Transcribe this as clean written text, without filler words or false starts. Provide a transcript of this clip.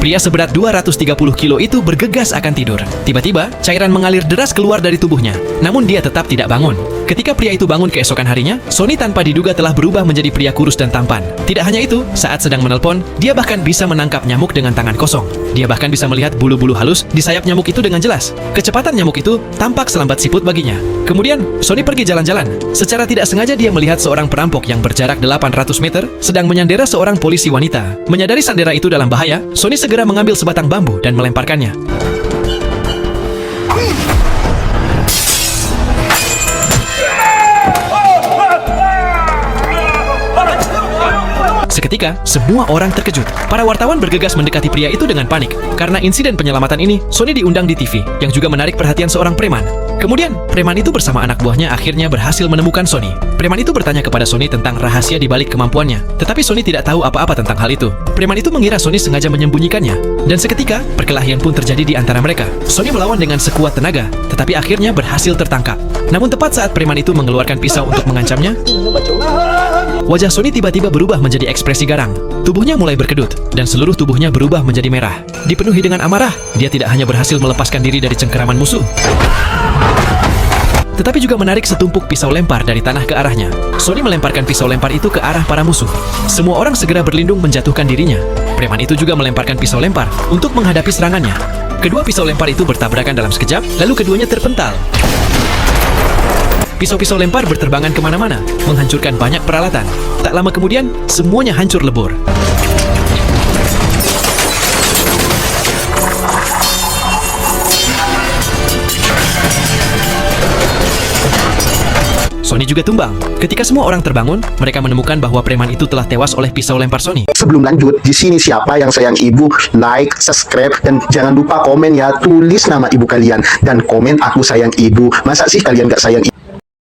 Pria seberat 230 kilo itu bergegas akan tidur. Tiba-tiba, cairan mengalir deras keluar dari tubuhnya. Namun dia tetap tidak bangun. Ketika pria itu bangun keesokan harinya, Sony tanpa diduga telah berubah menjadi pria kurus dan tampan. Tidak hanya itu, saat sedang menelpon, dia bahkan bisa menangkap nyamuk dengan tangan kosong. Dia bahkan bisa melihat bulu-bulu halus di sayap nyamuk itu dengan jelas. Kecepatan nyamuk itu tampak selambat siput baginya. Kemudian, Sony pergi jalan-jalan. Secara tidak sengaja dia melihat seorang perampok yang berjarak 800 meter sedang menyandera seorang polisi wanita. Menyadari sandera itu dalam bahaya, Sony segera mengambil sebatang bambu dan melemparkannya. Seketika, semua orang terkejut. Para wartawan bergegas mendekati pria itu dengan panik. Karena insiden penyelamatan ini, Sony diundang di TV, yang juga menarik perhatian seorang preman. Kemudian, preman itu bersama anak buahnya akhirnya berhasil menemukan Sony. Preman itu bertanya kepada Sony tentang rahasia di balik kemampuannya, tetapi Sony tidak tahu apa-apa tentang hal itu. Preman itu mengira Sony sengaja menyembunyikannya. Dan seketika, perkelahian pun terjadi di antara mereka. Sony melawan dengan sekuat tenaga, tetapi akhirnya berhasil tertangkap. Namun tepat saat preman itu mengeluarkan pisau untuk mengancamnya, wajah Sony tiba-tiba berubah menjadi ekspresi garang. Tubuhnya mulai berkedut, dan seluruh tubuhnya berubah menjadi merah. Dipenuhi dengan amarah, dia tidak hanya berhasil melepaskan diri dari cengkeraman musuh, tetapi juga menarik setumpuk pisau lempar dari tanah ke arahnya. Sony melemparkan pisau lempar itu ke arah para musuh. Semua orang segera berlindung menjatuhkan dirinya. Preman itu juga melemparkan pisau lempar untuk menghadapi serangannya. Kedua pisau lempar itu bertabrakan dalam sekejap, lalu keduanya terpental. Pisau-pisau lempar berterbangan kemana-mana, menghancurkan banyak peralatan. Tak lama kemudian, semuanya hancur lebur. Sony juga tumbang. Ketika semua orang terbangun, mereka menemukan bahwa preman itu telah tewas oleh pisau lempar Sony. Sebelum lanjut, di sini siapa yang sayang ibu, like, subscribe, dan jangan lupa komen ya, tulis nama ibu kalian dan komen aku sayang ibu. Masa sih kalian gak sayang ibu?